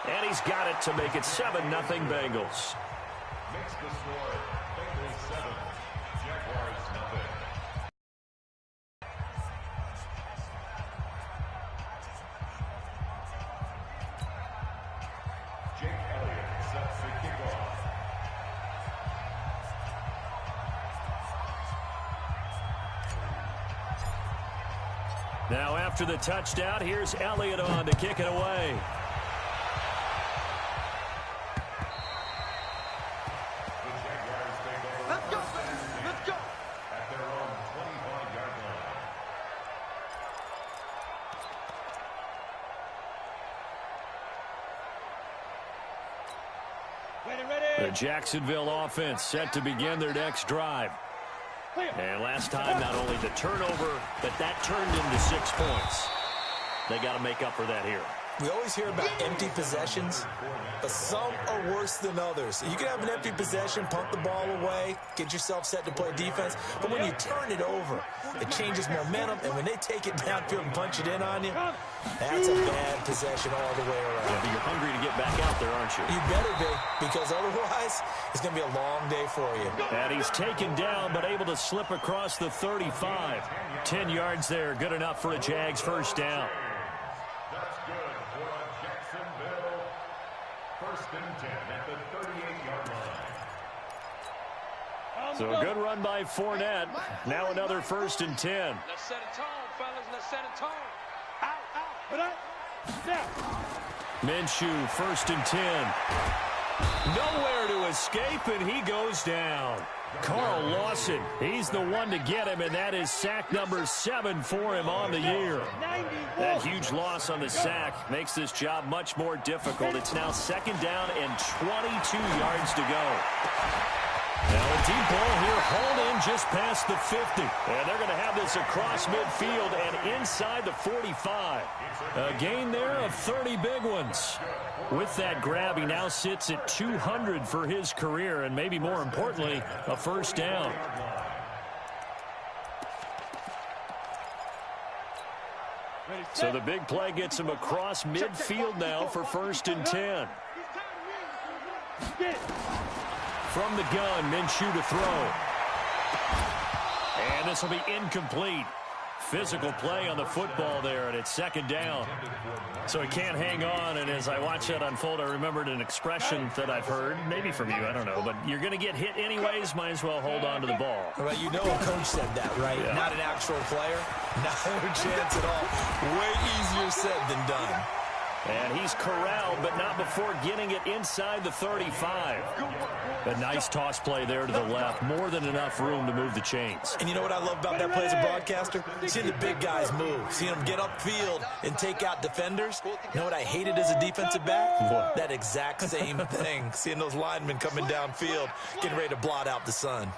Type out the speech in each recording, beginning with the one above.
And he's got it to make it 7-0 Bengals. Makes the score Bengals 7, Jaguars nothing. Jake Elliott sets the kickoff. Now after the touchdown, here's Elliott on to kick it away. The Jacksonville offense set to begin their next drive. And last time, not only the turnover, but that turned into 6 points. They got to make up for that here. We always hear about empty possessions, but some are worse than others. You can have an empty possession, pump the ball away, get yourself set to play defense, but when you turn it over, it changes momentum, and when they take it downfield and punch it in on you, that's a bad possession all the way around. Yeah, but you're hungry to get back out there, aren't you? You better be, because otherwise, it's going to be a long day for you. And he's taken down, but able to slip across the 35. 10 yards there, good enough for a Jags first down. That's good for a Jacksonville first and 10 at the 38-yard line. So a good run by Fournette. Now another first and 10. Let's set a tone, fellas. Let's set a tone. Out. Minshew, first and 10. Nowhere to escape, and he goes down. Carl Lawson, he's the one to get him, and that is sack number 7 for him on the year. That huge loss on the sack makes this job much more difficult. It's now second down and 22 yards to go. Now a deep ball here, hauled in just past the 50. And they're going to have this across midfield and inside the 45. A gain there of 30 big ones. With that grab, he now sits at 200 for his career, and maybe more importantly, a first down. So the big play gets him across midfield now for first and 10. From the gun, Minshew to throw. And this will be incomplete. Physical play on the football there, and it's second down. So he can't hang on, and as I watch that unfold, I remembered an expression that I've heard, maybe from you, I don't know, but you're going to get hit anyways, might as well hold on to the ball. Well, you know a coach said that, right? Yeah. Not an actual player. Not a chance at all. Way easier said than done. And he's corralled, but not before getting it inside the 35. A nice toss play there to the left. More than enough room to move the chains. And you know what I love about that play as a broadcaster? Seeing the big guys move. Seeing them get upfield and take out defenders. You know what I hated as a defensive back? What? That exact same thing. Seeing those linemen coming downfield, getting ready to blot out the sun.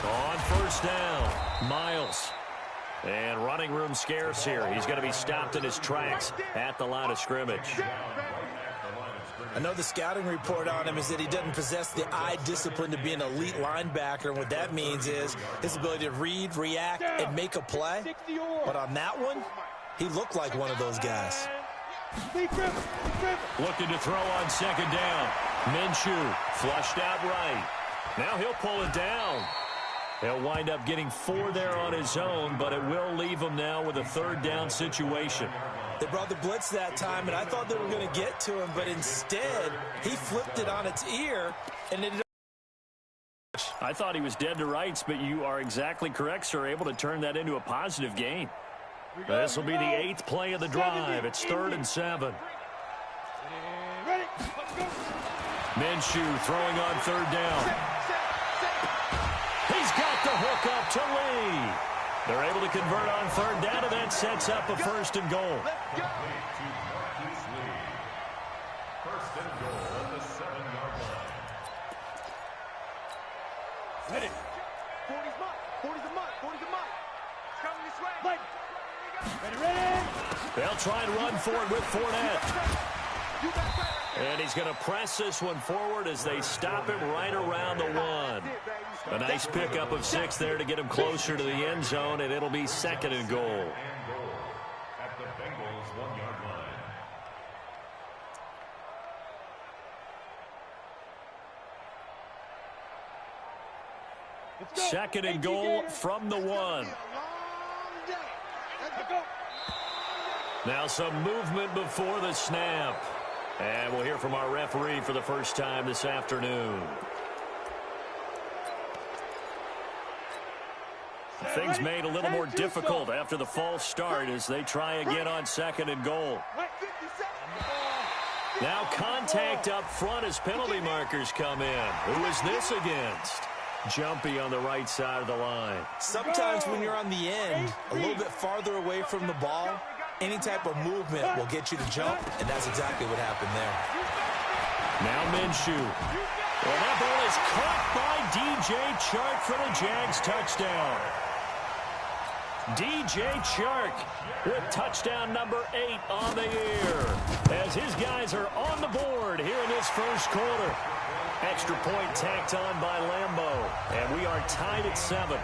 On first down, Miles. And running room scarce here. He's going to be stopped in his tracks at the line of scrimmage. I know the scouting report on him is that he doesn't possess the eye discipline to be an elite linebacker. And what that means is his ability to read, react, and make a play. But on that one, he looked like one of those guys. Looking to throw on second down. Minshew flushed out right. Now he'll pull it down. He'll wind up getting 4 there on his own, but it will leave him now with a third down situation. They brought the blitz that time, and I thought they were going to get to him, but instead, he flipped it on its ear and ended up. I thought he was dead to rights, but you are exactly correct, sir. Able to turn that into a positive gain. This will be the 8th play of the drive. It's 3rd and 7. Minshew throwing on 3rd down. He's got the hook up to Lee. They're able to convert on 3rd down, and that sets up a 1st and goal. First and goal at the 7-yard line. Ready. 40's mine. 40's a mine. 40's a mine. It's coming this way. Ready. They'll try and run for it with Fournette. And he's going to press this one forward as they stop him right around the 1. A nice pickup of 6 there to get him closer to the end zone, and it'll be 2nd and goal. At the Bengals 1-yard line. Second and goal from the 1. Now some movement before the snap. And we'll hear from our referee for the first time this afternoon. Things made a little more difficult after the false start as they try again on 2nd and goal. Now contact up front as penalty markers come in. Who is this against? Jumpy on the right side of the line. Sometimes when you're on the end, a little bit farther away from the ball, any type of movement will get you to jump, and that's exactly what happened there. Now Minshew. Well, that ball is caught by DJ Chark for the Jags touchdown. DJ Chark with touchdown number 8 on the year as his guys are on the board here in this first quarter. Extra point tacked on by Lambeau, and we are tied at 7.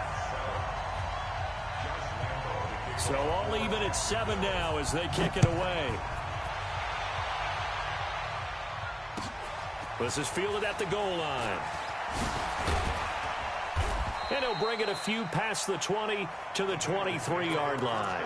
So all even at 7 now as they kick it away. This is fielded at the goal line. And he'll bring it a few past the 20 to the 23-yard line.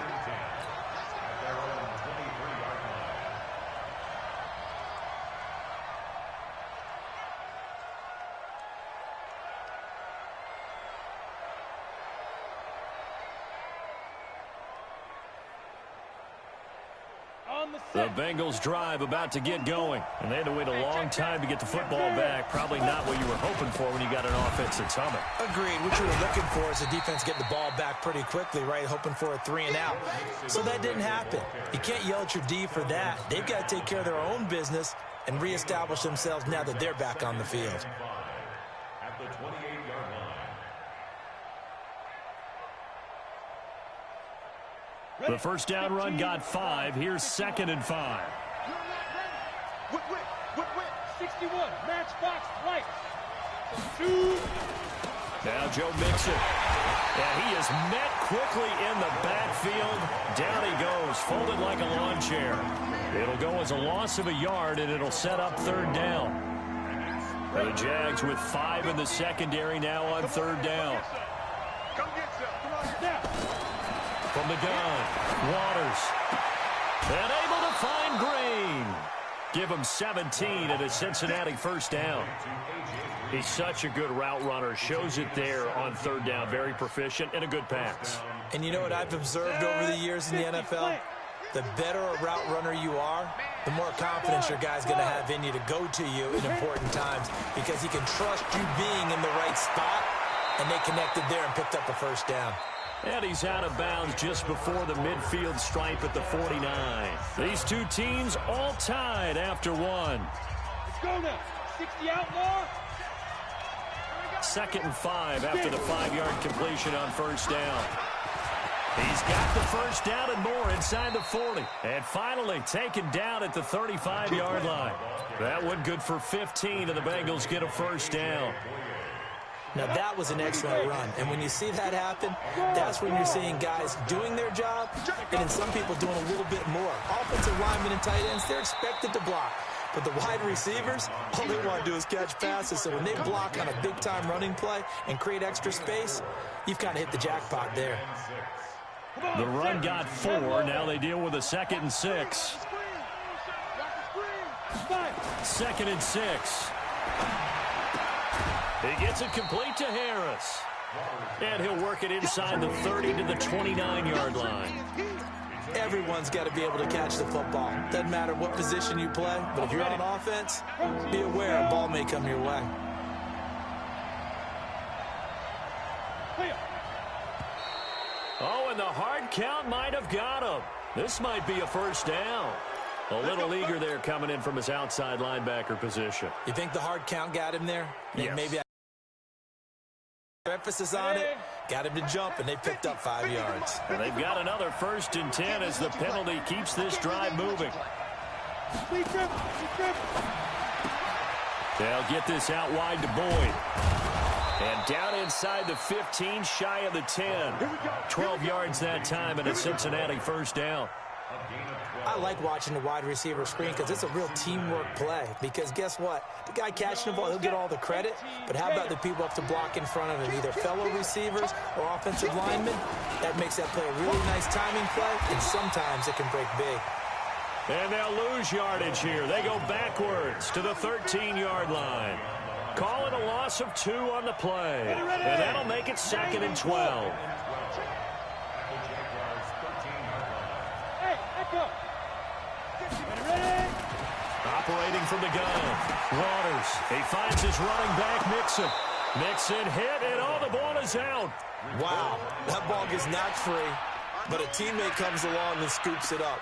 The Bengals drive about to get going, and they had to wait a long time to get the football back. Probably not what you were hoping for when you got an offense that's humming. Agreed. What you were looking for is the defense getting the ball back pretty quickly, right? Hoping for a 3 and out. So that didn't happen. You can't yell at your D for that. They've got to take care of their own business and reestablish themselves now that they're back on the field. At the 28-yard line. The first down run got 5. Here's 2nd and 5. Whip, 61, matchbox, right. 2. Now Joe Mixon. Yeah, he is met quickly in the backfield. Down he goes, folded like a lawn chair. It'll go as a loss of a yard, and it'll set up 3rd down. The Jags with 5 in the secondary now on 3rd down. Come get some. Come on, now. From the gun, Waters. And able to find Green. Give him 17 at a Cincinnati first down. He's such a good route runner. Shows it there on 3rd down. Very proficient and a good pass. And you know what I've observed over the years in the NFL? The better a route runner you are, the more confidence your guy's going to have in you to go to you in important times because he can trust you being in the right spot, and they connected there and picked up a first down. And he's out of bounds just before the midfield stripe at the 49. These two teams all tied after 1. Let's go now. 60 out more. 2nd and 5 after the 5-yard completion on first down. He's got the first down and more inside the 40. And finally taken down at the 35-yard line. That one good for 15, and the Bengals get a first down. Now, that was an excellent run. And when you see that happen, that's when you're seeing guys doing their job and then some people doing a little bit more. Offensive linemen and tight ends, they're expected to block. But the wide receivers, all they want to do is catch passes. So when they block on a big-time running play and create extra space, you've kind of hit the jackpot there. The run got 4. Now they deal with a 2nd and 6. 2nd and 6. He gets it complete to Harris. And he'll work it inside the 30 to the 29-yard line. Everyone's got to be able to catch the football. Doesn't matter what position you play, but if you're on offense, be aware a ball may come your way. Oh, and the hard count might have got him. This might be a first down. A little eager there coming in from his outside linebacker position. You think the hard count got him there? Yes. Maybe emphasis on it, got him to jump, and they picked up 5 yards. And they've got another 1st and 10 as the penalty keeps this drive moving. They'll get this out wide to Boyd. And down inside the 15, shy of the 10. 12 yards that time, and a Cincinnati first down. I like watching the wide receiver screen because it's a real teamwork play. Because guess what? The guy catching the ball, he'll get all the credit. But how about the people up to block in front of him, either fellow receivers or offensive linemen? That makes that play a really nice timing play, and sometimes it can break big. And they'll lose yardage here. They go backwards to the 13-yard line. Call it a loss of 2 on the play. And that'll make it 2nd and 12. Operating from the gun, Waters. He finds his running back, Mixon. Mixon hit, and the ball is out. Wow, that ball gets knocked free, but a teammate comes along and scoops it up.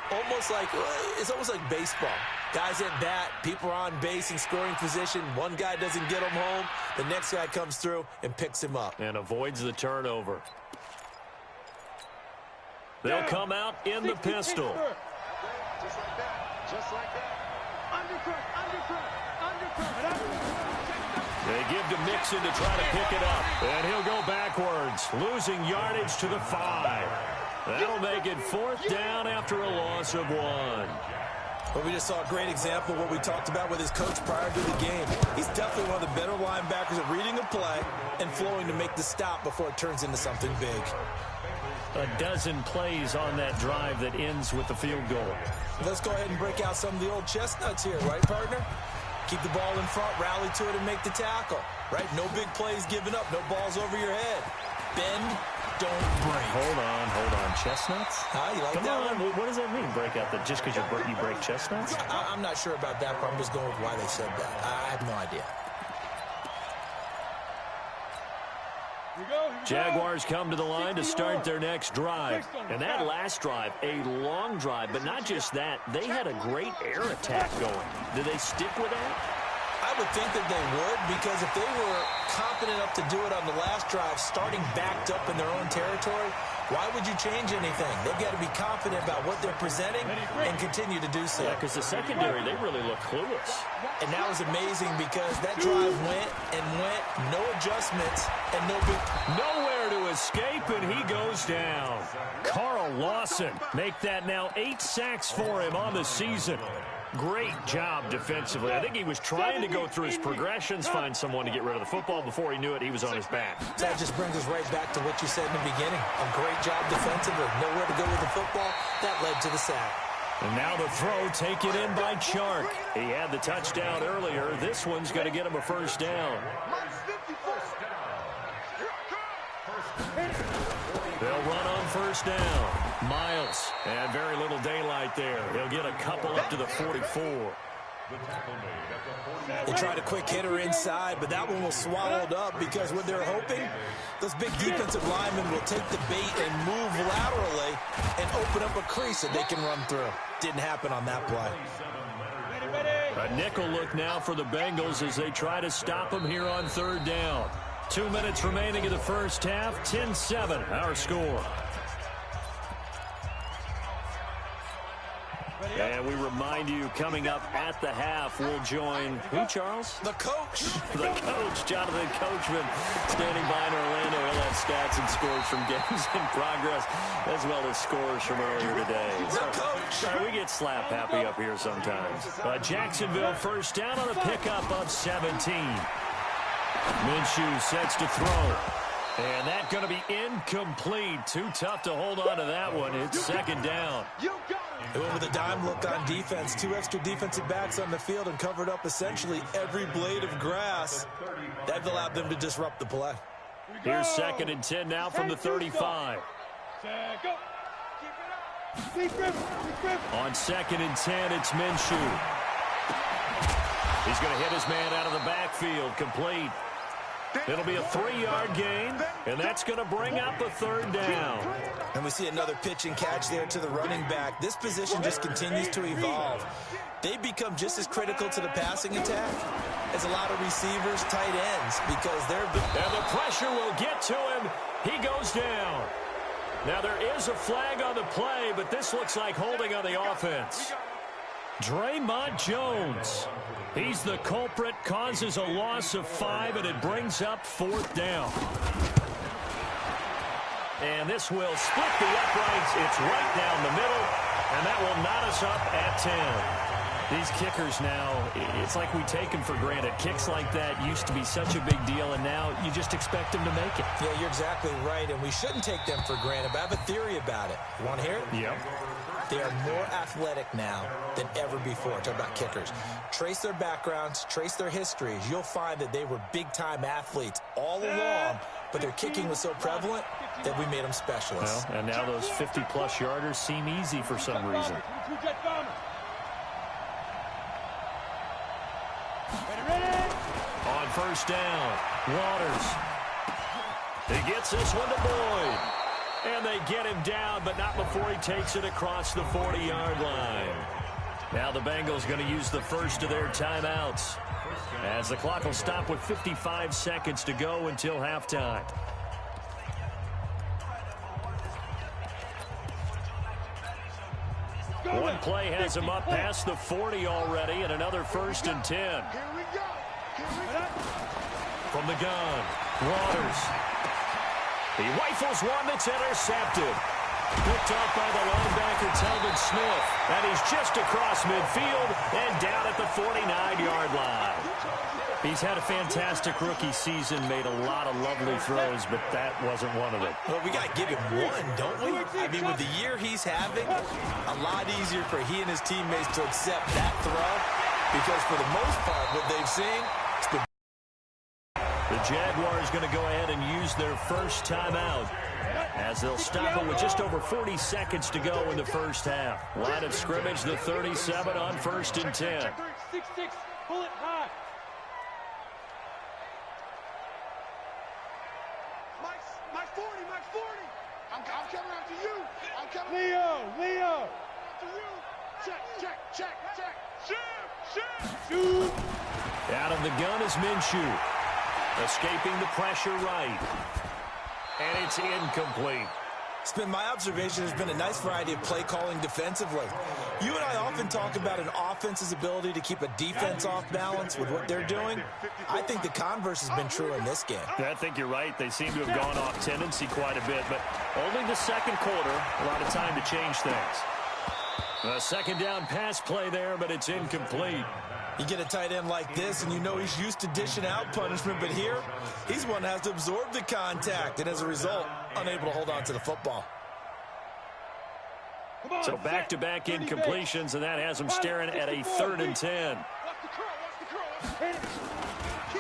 It's almost like baseball. Guys at bat, people are on base in scoring position. One guy doesn't get him home. The next guy comes through and picks him up. And avoids the turnover. They'll come out in the pistol. Just like that. Just like that. Undercut. They give to Mixon to try to pick it up. And he'll go backwards, losing yardage to the 5. That'll make it 4th down after a loss of 1. Well, we just saw a great example of what we talked about with his coach prior to the game. He's definitely one of the better linebackers at reading a play and flowing to make the stop before it turns into something big. A dozen plays on that drive that ends with the field goal. Let's go ahead and break out some of the old chestnuts here, right, partner? Keep the ball in front, rally to it, and make the tackle, right? No big plays given up, no balls over your head. Bend, don't break. Hold on. Chestnuts? You like that one? What does that mean, break out? Just because you break chestnuts? I'm not sure about that, but I'm just going with why they said that. I have no idea. Jaguars come to the line to start their next drive. And that last drive, a long drive, but not just that. They had a great air attack going. Do they stick with that? I would think that they would, because if they were confident enough to do it on the last drive, starting backed up in their own territory, why would you change anything? They've got to be confident about what they're presenting and continue to do so. Yeah, because the secondary, they really look clueless. And that was amazing because that drive went, no adjustments, and no big... Nowhere to escape, and he goes down. Carl Lawson make that now 8 sacks for him on the season. Great job defensively. I think he was trying to go through his progressions, find someone to get rid of the football. Before he knew it, he was on his back. That just brings us right back to what you said in the beginning. A great job defensively. Nowhere to go with the football. That led to the sack. And now the throw taken in by Chark. He had the touchdown earlier. This one's going to get him a first down. They'll run on first down. Miles, and very little daylight there. He'll get a couple up to the 44. They tried a quick hitter inside, but that one was swallowed up because what they're hoping, those big defensive linemen will take the bait and move laterally and open up a crease that they can run through. Didn't happen on that play. A nickel look now for the Bengals as they try to stop them here on 3rd down. 2 minutes remaining in the first half. 10-7, our score. And we remind you, coming up at the half, we'll join who, Charles? The coach. The coach, Jonathan Coachman, standing by in Orlando. He'll have stats and scores from games in progress, as well as scores from earlier today. The coach. Sorry, we get slap happy up here sometimes. Jacksonville first down on a pickup of 17. Minshew sets to throw. And that's going to be incomplete. Too tough to hold on to that one. It's 2nd down. They went with a dime look on defense. 2 extra defensive backs on the field and covered up essentially every blade of grass. That allowed them to disrupt the play. Here's 2nd and 10 now from the 35. On 2nd and 10, it's Minshew. He's going to hit his man out of the backfield. Complete. It'll be a 3-yard gain, and that's going to bring up a 3rd down. And we see another pitch and catch there to the running back. This position just continues to evolve. They become just as critical to the passing attack as a lot of receivers, tight ends, because they're... And the pressure will get to him. He goes down. Now, there is a flag on the play, but this looks like holding on the offense. Draymond Jones. He's the culprit, causes a loss of 5, and it brings up 4th down. And this will split the uprights. It's right down the middle, and that will knot us up at 10. These kickers now, it's like we take them for granted. Kicks like that used to be such a big deal, and now you just expect them to make it. Yeah, you're exactly right, and we shouldn't take them for granted, but I have a theory about it. You want to hear it? Yep. They are more athletic now than ever before. Talk about kickers. Trace their backgrounds, trace their histories. You'll find that they were big-time athletes all along, but their kicking was so prevalent that we made them specialists. Well, and now those 50-plus yarders seem easy for some reason. On 1st down, Waters. He gets this one to Boyd. And they get him down, but not before he takes it across the 40-yard line. Now the Bengals going to use the first of their timeouts, as the clock will stop with 55 seconds to go until halftime. One play has him up past the 40 already, and another 1st and 10. From the gun, Waters. He rifles one that's intercepted. Picked off by the linebacker, Telvin Smith. And he's just across midfield and down at the 49-yard line. He's had a fantastic rookie season, made a lot of lovely throws, but that wasn't one of them. Well, we got to give him one, don't we? I mean, with the year he's having, a lot easier for he and his teammates to accept that throw, because for the most part, what they've seen, it's been... The Jaguars going to go ahead and use their first timeout, as they'll stop it with just over 40 seconds to go in the first half. Line of scrimmage, the 37 on 1st and 10. 6-6, pull it high. Mike 40. I'm coming after you. I'm coming. Leo. After you. Check. Shoot. Out of the gun is Minshew. Escaping the pressure right. And it's incomplete. It's been my observation, there's been a nice variety of play calling defensively. You and I often talk about an offense's ability to keep a defense off balance with what they're doing. I think the converse has been true in this game. I think you're right. They seem to have gone off tendency quite a bit, but only the second quarter, a lot of time to change things. A 2nd down pass play there, but it's incomplete. You get a tight end like this, and you know he's used to dishing out punishment, but here, he's one that has to absorb the contact, and as a result, unable to hold on to the football. So back-to-back incompletions, and that has him staring at a 3rd and 10.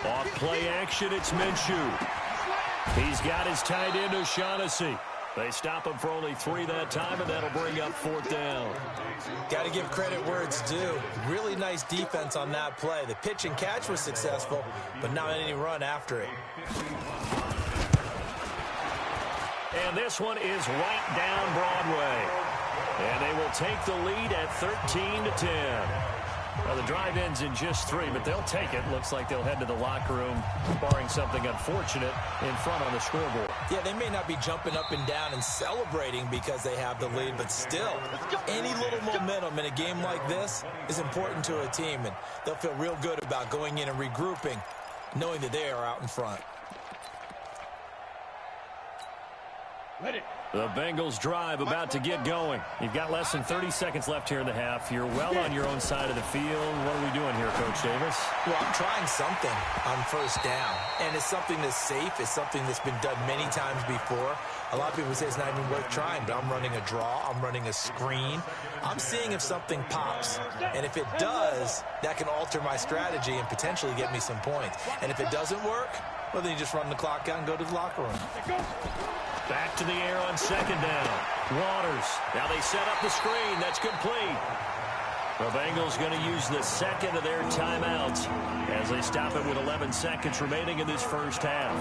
Off play action, it's Minshew. He's got his tight end, O'Shaughnessy. They stop him for only 3 that time, and that'll bring up 4th down. Got to give credit where it's due. Really nice defense on that play. The pitch and catch was successful, but not any run after it. And this one is right down Broadway. And they will take the lead at 13-10. Well, the drive ends in just 3, but they'll take it. Looks like they'll head to the locker room, barring something unfortunate in front on the scoreboard. Yeah, they may not be jumping up and down and celebrating because they have the lead, but still, any little momentum in a game like this is important to a team, and they'll feel real good about going in and regrouping, knowing that they are out in front. The Bengals drive about to get going. You've got less than 30 seconds left here in the half. You're well on your own side of the field. What are we doing here, Coach Davis? Well, I'm trying something on 1st down, and it's something that's safe. It's something that's been done many times before. A lot of people say it's not even worth trying, but I'm running a draw. I'm running a screen. I'm seeing if something pops, and if it does, that can alter my strategy and potentially get me some points. And if it doesn't work, well, then you just run the clock out and go to the locker room. Back to the air on 2nd down. Waters. Now they set up the screen. That's complete. The Bengals going to use the 2nd of their timeouts as they stop it with 11 seconds remaining in this first half.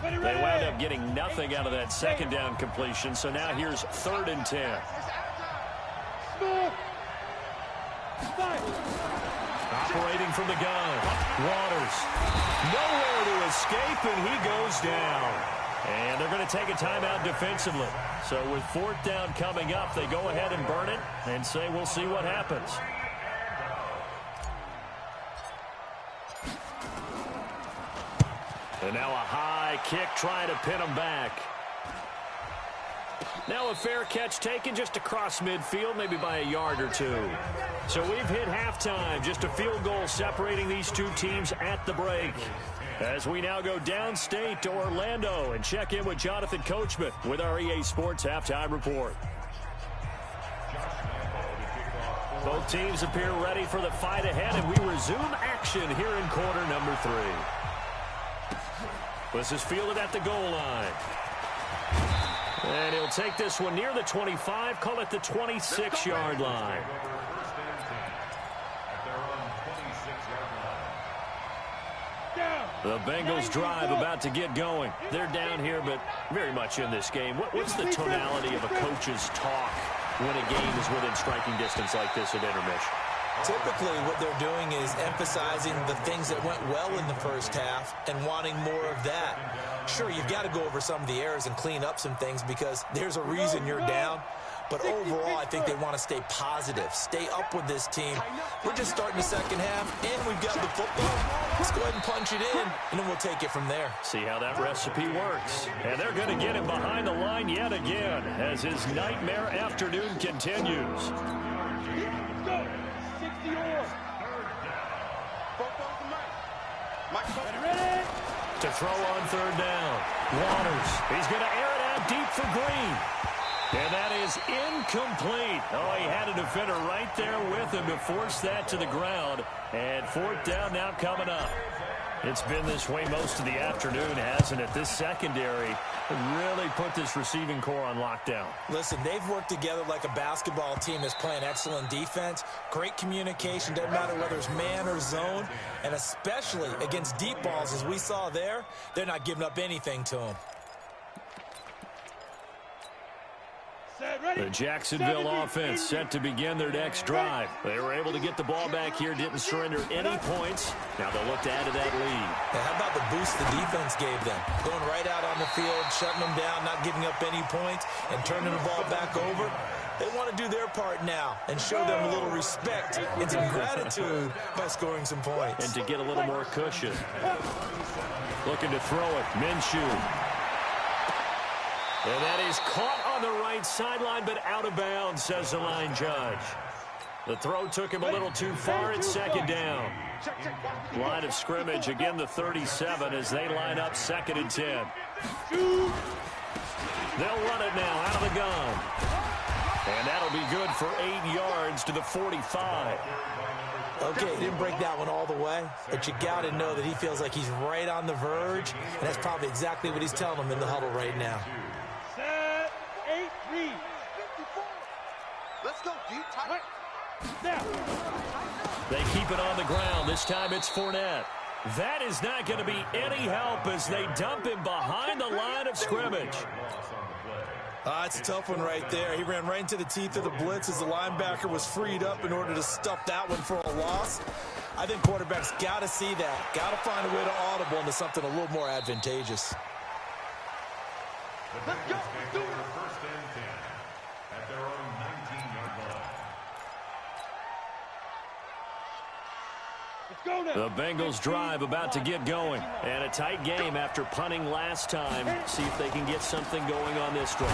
They wound up getting nothing out of that 2nd down completion, so now here's 3rd and 10. Operating from the gun. Waters. Nowhere to escape, and he goes down. And they're going to take a timeout defensively. So with fourth down coming up, they go ahead and burn it and say we'll see what happens. And now a high kick trying to pin them back. Now a fair catch taken just across midfield, maybe by a yard or two. So we've hit halftime, just a field goal separating these two teams at the break. As we now go downstate to Orlando and check in with Jonathan Coachman with our EA Sports Halftime Report. Both teams appear ready for the fight ahead, and we resume action here in quarter number 3. This is fielded at the goal line. And he'll take this one near the 25, call it the 26-yard line. The Bengals drive about to get going. They're down here, but very much in this game. What's the tonality of a coach's talk when a game is within striking distance like this at intermission? Typically, what they're doing is emphasizing the things that went well in the first half and wanting more of that. Sure, you've got to go over some of the errors and clean up some things because there's a reason you're down. But overall, I think they want to stay positive, stay up with this team. We're just starting the second half, and we've got the football. Let's go ahead and punch it in, and then we'll take it from there. See how that recipe works. And they're going to get him behind the line yet again as his nightmare afternoon continues. To throw on third down. Waters. He's going to air it out deep for Green. And that is incomplete. Oh, he had a defender right there with him to force that to the ground. And fourth down now coming up. It's been this way most of the afternoon, hasn't it? This secondary really put this receiving core on lockdown. Listen, they've worked together like a basketball team that's playing excellent defense. Great communication, doesn't matter whether it's man or zone. And especially against deep balls, as we saw there, they're not giving up anything to them. The Jacksonville offense set to begin their next drive. They were able to get the ball back here, didn't surrender any points. Now they'll look to add to that lead. Now, how about the boost the defense gave them? Going right out on the field, shutting them down, not giving up any points, and turning the ball back over. They want to do their part now and show them a little respect and some gratitude by scoring some points. And to get a little more cushion. Looking to throw it. Minshew. And that is caught on the right sideline, but out of bounds, says the line judge. The throw took him a little too far. It's second down. Line of scrimmage, again the 37 as they line up second and 10. They'll run it now out of the gun. And that'll be good for 8 yards to the 45. Okay, he didn't break that one all the way, but you got to know that he feels like he's right on the verge, and that's probably exactly what he's telling them in the huddle right now. Set, 8-3. Let's go, deep, tight. Now. They keep it on the ground. This time it's Fournette. That is not going to be any help as they dump him behind the line of scrimmage. It's a tough one right there. He ran right into the teeth of the blitz as the linebacker was freed up in order to stuff that one for a loss. I think quarterbacks got to see that. Got to find a way to audible into something a little more advantageous. Let's go. Let's do it. First and 10 at their own 19-yard line. The Bengals drive about to get going. And a tight game after punting last time. See if they can get something going on this drive.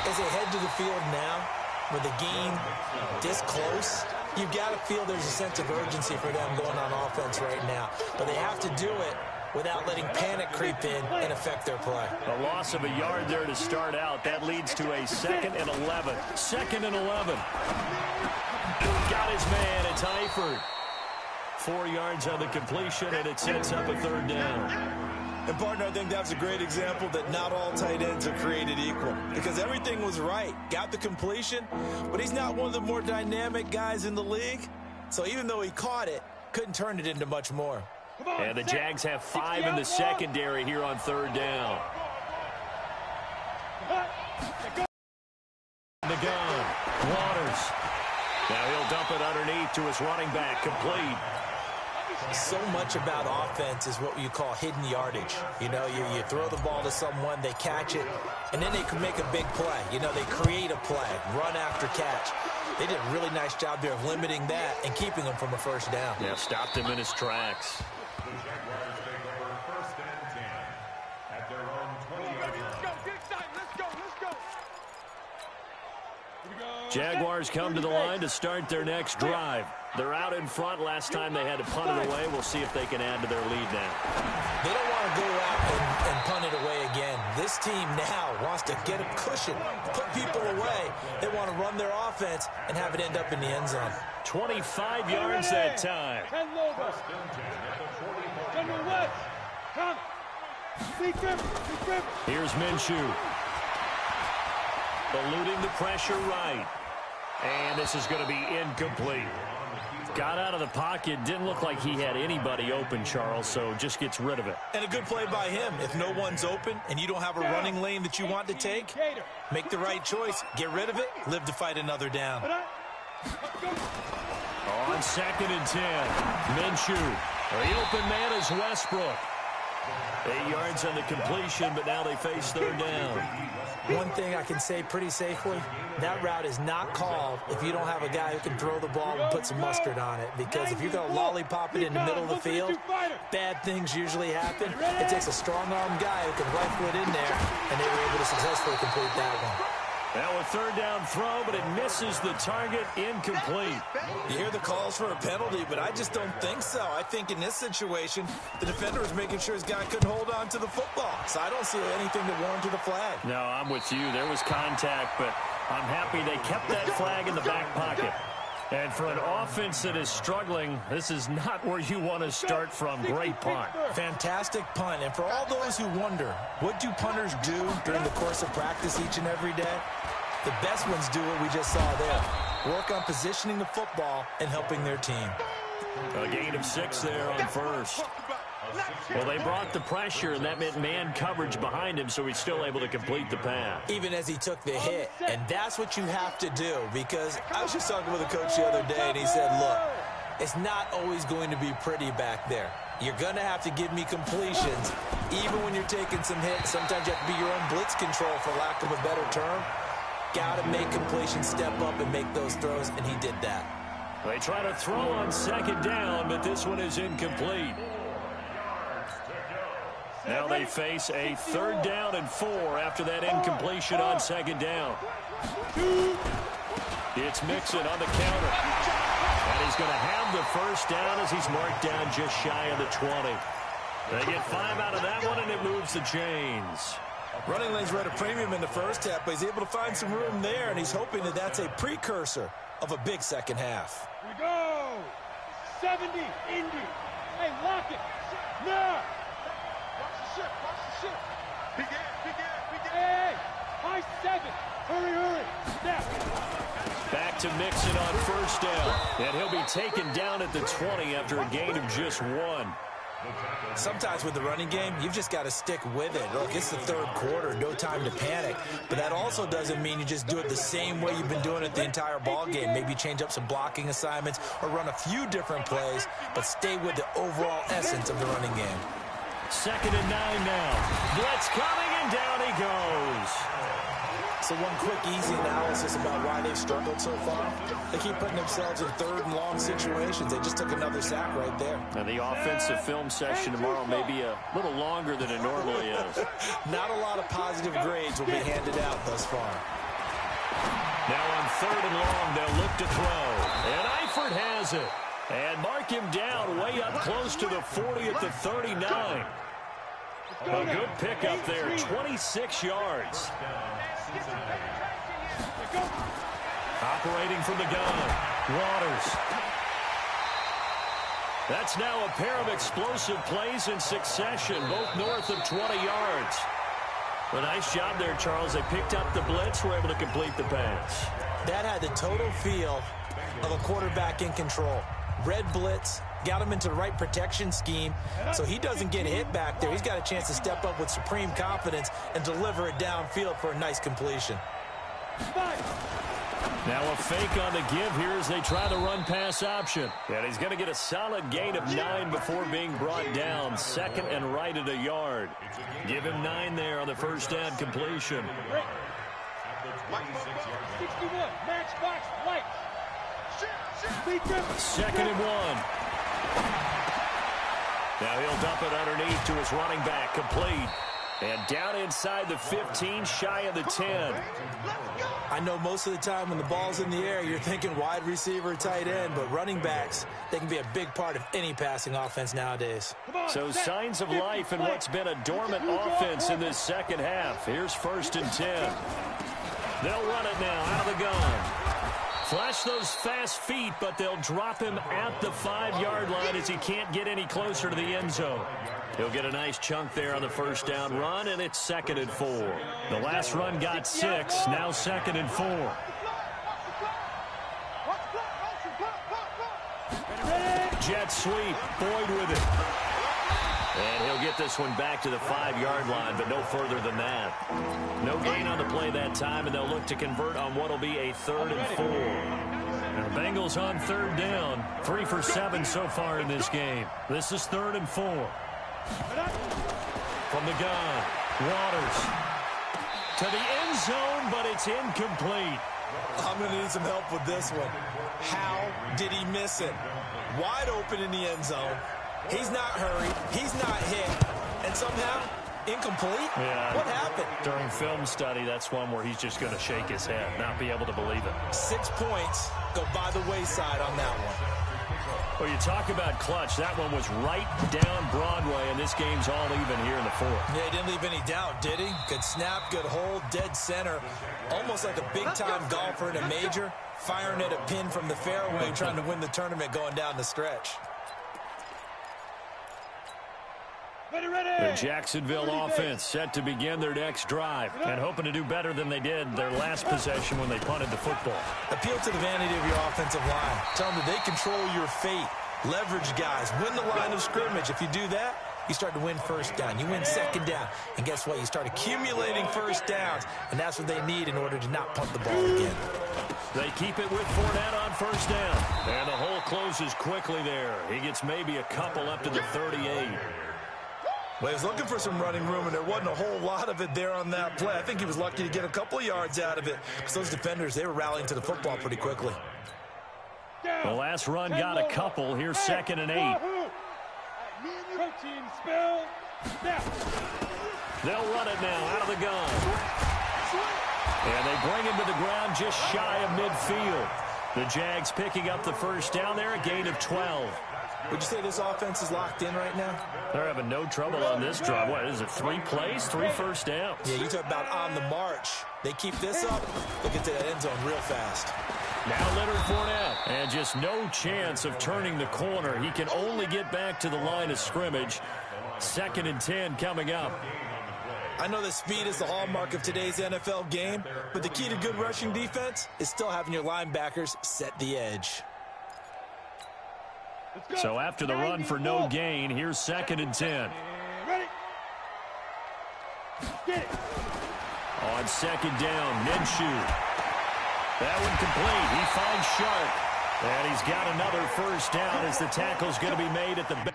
As they head to the field now, with the game this close, you've got to feel there's a sense of urgency for them going on offense right now. But they have to do it without letting panic creep in and affect their play. A loss of a yard there to start out. That leads to a 2nd and 11. 2nd and 11. Got his man. It's Eifert. 4 yards on the completion, and it sets up a third down. And, partner, I think that's a great example that not all tight ends are created equal because everything was right. Got the completion, but he's not one of the more dynamic guys in the league. So even though he caught it, couldn't turn it into much more. And the Jags have 5 in the secondary here on third down. The gun. Waters. Now he'll dump it underneath to his running back. Complete. So much about offense is what you call hidden yardage. You know, you throw the ball to someone, they catch it, and then they can make a big play. You know, they create a play, run after catch. They did a really nice job there of limiting that and keeping him from a first down. Yeah, stopped him in his tracks. The Jaguars take over 1st and 10 at their own 20-yard line. Let's go, get excited. Let's go, let's go. Jaguars come to the line to start their next drive. They're out in front. Last time they had to punt it away. We'll see if they can add to their lead now. They don't want to go out and punt it away again. This team now wants to get a cushion, put people away. They want to run their offense and have it end up in the end zone. 25 yards that time. 10 low. 1st and 10 at the 40. Come to West. Come. Be grip. Here's Minshew. Eluding the pressure right. And this is going to be incomplete. Got out of the pocket. Didn't look like he had anybody open, Charles, so just gets rid of it. And a good play by him. If no one's open and you don't have a running lane that you want to take, make the right choice. Get rid of it. Live to fight another down. On 2nd and 10, Minshew. The open man is Westbrook. 8 yards on the completion, but now they face 3rd down. One thing I can say pretty safely, that route is not called if you don't have a guy who can throw the ball and put some mustard on it. Because if you're going to lollipop it in the middle of the field, bad things usually happen. It takes a strong-armed guy who can rifle it in there, and they were able to successfully complete that one. Now a 3rd down throw, but it misses the target, incomplete. You hear the calls for a penalty, but I just don't think so. I think in this situation, the defender was making sure his guy couldn't hold on to the football. So I don't see anything that warranted a flag. No, I'm with you. There was contact, but I'm happy they kept that flag in the back pocket. And for an offense that is struggling, this is not where you want to start from. Great punt. Fantastic punt. And for all those who wonder, what do punters do during the course of practice each and every day? The best ones do what we just saw there. Work on positioning the football and helping their team. A gain of 6 there on 1st. Well, they brought the pressure, and that meant man coverage behind him, so he's still able to complete the pass. Even as he took the hit, and that's what you have to do, because I was just talking with a coach the other day, and he said, look, it's not always going to be pretty back there. You're going to have to give me completions, even when you're taking some hits. Sometimes you have to be your own blitz control, for lack of a better term. Got to make completions, step up, and make those throws, and he did that. They try to throw on 2nd down, but this one is incomplete. Now they face a 3rd down and 4 after that incompletion on 2nd down. It's Mixon on the counter. And he's going to have the 1st down as he's marked down just shy of the 20. They get 5 out of that one, and it moves the chains. Running lanes were at a premium in the first half, but he's able to find some room there, and he's hoping that that's a precursor of a big second half. Here we go. 70, Indy. Hey, lock it. Now. Watch the ship. Big air. Hey, high 7. Hurry. Snap. Back to Mixon on 1st down. And he'll be taken down at the 20 after a gain of just 1. Sometimes with the running game, you've just got to stick with it. Look, it's the 3rd quarter, no time to panic. But that also doesn't mean you just do it the same way you've been doing it the entire ball game. Maybe change up some blocking assignments or run a few different plays, but stay with the overall essence of the running game. 2nd and 9 now. Blitz coming, and down he goes. So one quick, easy analysis about why they've struggled so far. They keep putting themselves in 3rd and long situations. They just took another sack right there. And the offensive film session tomorrow may be a little longer than it normally is. Not a lot of positive grades will be handed out thus far. Now on 3rd and long, they'll look to throw. And Eifert has it. And mark him down way up close to the 40 at the 39. A good pickup there, 26 yards. Operating from the gun, Waters. That's now a pair of explosive plays in succession, both north of 20 yards. A nice job there, Charles. They picked up the blitz, were able to complete the pass. That had the total feel of a quarterback in control. Red blitz, got him into the right protection scheme, so he doesn't get hit back there. He's got a chance to step up with supreme confidence and deliver it downfield for a nice completion. Now a fake on the give here as they try the run-pass option. And he's going to get a solid gain of 9 before being brought down. Second and right at a yard. Give him 9 there on the first down completion. 61, matchbox light. Second and 1. Now he'll dump it underneath to his running back, complete. And down inside the 15, shy of the 10. I know most of the time when the ball's in the air, you're thinking wide receiver, tight end, but running backs, they can be a big part of any passing offense nowadays. So signs of life in what's been a dormant offense in this second half. Here's first and 10. They'll run it now out of the gun. Flash those fast feet, but they'll drop him at the 5-yard line as he can't get any closer to the end zone. He'll get a nice chunk there on the first down run, and it's second and 4. The last run got 6, now second and 4. Jet sweep, Boyd with it. And he'll get this one back to the 5-yard line, but no further than that. No gain on the play that time, and they'll look to convert on what will be a 3rd and 4. And the Bengals on 3rd down. 3 for 7 so far in this game. This is 3rd and 4. From the gun, Waters. To the end zone, but it's incomplete. I'm going to need some help with this one. How did he miss it? Wide open in the end zone. He's not hurried. He's not hit. And somehow, incomplete? Yeah. What happened? During film study, that's one where he's just going to shake his head, not be able to believe it. 6 points go by the wayside on that one. Well, you talk about clutch. That one was right down Broadway, and this game's all even here in the 4th. Yeah, he didn't leave any doubt, did he? Good snap, good hold, dead center. Almost like a big-time golfer in a major, firing at a pin from the fairway, trying to win the tournament going down the stretch. The Jacksonville offense set to begin their next drive and hoping to do better than they did their last possession when they punted the football. Appeal to the vanity of your offensive line. Tell them that they control your fate. Leverage guys. Win the line of scrimmage. If you do that, you start to win first down. You win second down. And guess what? You start accumulating first downs. And that's what they need in order to not punt the ball again. They keep it with Fournette on first down. And the hole closes quickly there. He gets maybe a couple up to the 38. Well, he was looking for some running room, and there wasn't a whole lot of it there on that play. I think he was lucky to get a couple of yards out of it because those defenders, they were rallying to the football pretty quickly. The last run got a couple. Here's second and 8. They'll run it now out of the gun. And they bring him to the ground just shy of midfield. The Jags picking up the first down there, a gain of 12. Would you say this offense is locked in right now? They're having no trouble on this drive. What is it, 3 plays, 3 first downs? Yeah, you talk about on the march. They keep this up, they'll get to that end zone real fast. Now Leonard Fournette, and just no chance of turning the corner. He can only get back to the line of scrimmage. Second and 10 coming up. I know that speed is the hallmark of today's NFL game, but the key to good rushing defense is still having your linebackers set the edge. So after the run for no gain, here's second and 10. On second down, Minshew. That one complete. He finds Sharp. And he's got another first down as the tackle's going to be made at the back.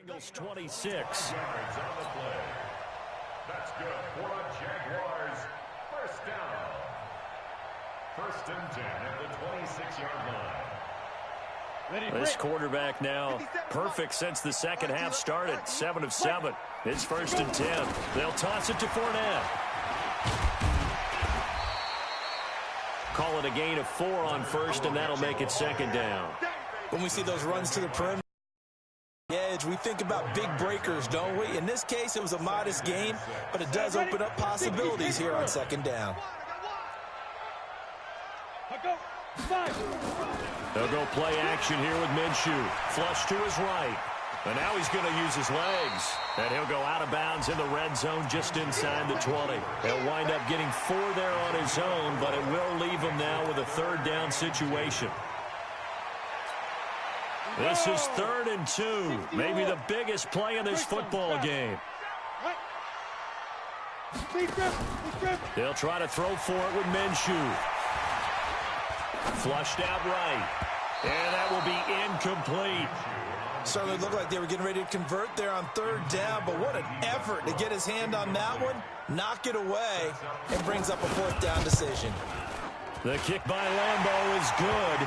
Bengals 26. That's good for the Jaguars. First down. First and 10 at the 26-yard line. This quarterback now perfect since the second half started. 7 of 7. It's first and 10. They'll toss it to Fournette. Call it a gain of 4 on first, and that'll make it second down. When we see those runs to the perimeter, edge, we think about big breakers, don't we? In this case, it was a modest gain, but it does open up possibilities here on second down. They'll go play action here with Minshew. Flush to his right. And now he's going to use his legs. And he'll go out of bounds in the red zone just inside the 20. He'll wind up getting 4 there on his own, but it will leave him now with a 3rd down situation. This is 3rd and 2. Maybe the biggest play in this football game. They'll try to throw for it with Minshew. Flushed out right. And that will be incomplete. Certainly looked like they were getting ready to convert there on 3rd down, but what an effort to get his hand on that one, knock it away, and brings up a 4th down decision. The kick by Lambeau is good,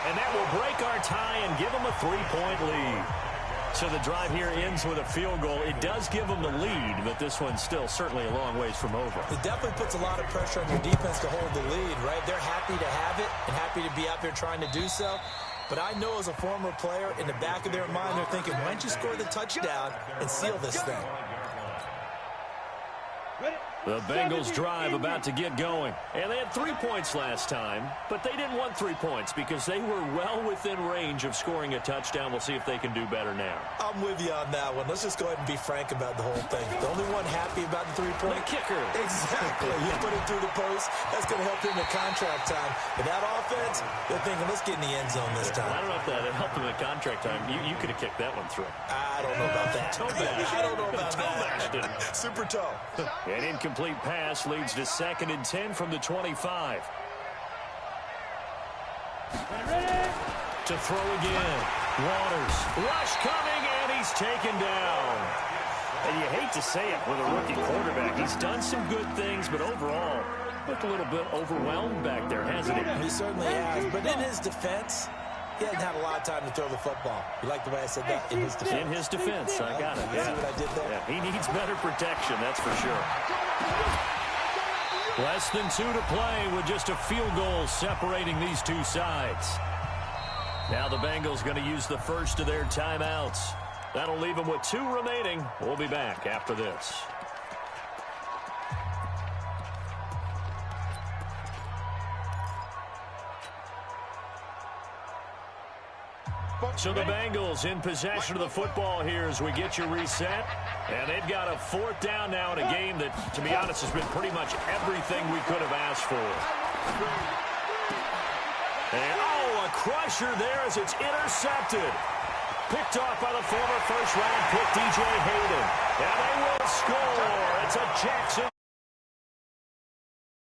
and that will break our tie and give them a 3-point lead. So the drive here ends with a field goal. It does give them the lead, but this one's still certainly a long ways from over. It definitely puts a lot of pressure on your defense to hold the lead, right? They're happy to have it and happy to be out there trying to do so. But I know as a former player, in the back of their mind, they're thinking, why don't you score the touchdown and seal this thing? The Bengals drive about to get going. And they had 3 points last time, but they didn't want 3 points because they were well within range of scoring a touchdown. We'll see if they can do better now. I'm with you on that one. Let's just go ahead and be frank about the whole thing. The only one happy about the 3-point kicker. Exactly. You put it through the post. That's going to help him at contract time. But that offense, they're thinking, let's get in the end zone this time. I don't know if that helped him at contract time. You could have kicked that one through. I don't know about that. I don't know about that. Super toe. An incomplete pass leads to 2nd and 10 from the 25. To throw again. Waters. Rush coming, and he's taken down. And you hate to say it with a rookie quarterback. He's done some good things, but overall, looked a little bit overwhelmed back there, hasn't he? He certainly has, but in his defense, he hasn't had a lot of time to throw the football. You like the way I said that? In his defense. In his defense. I got it. Yeah. See what I did there? Yeah, he needs better protection, that's for sure. Less than 2 to play with just a field goal separating these two sides. Now the Bengals going to use the first of their timeouts. That'll leave them with 2 remaining. We'll be back after this. So the Bengals in possession of the football here as we get you reset. And they've got a 4th down now in a game that, to be honest, has been pretty much everything we could have asked for. And, a crusher there as it's intercepted. Picked off by the former first-round pick, DJ Hayden. And they will score. It's a Jacksonville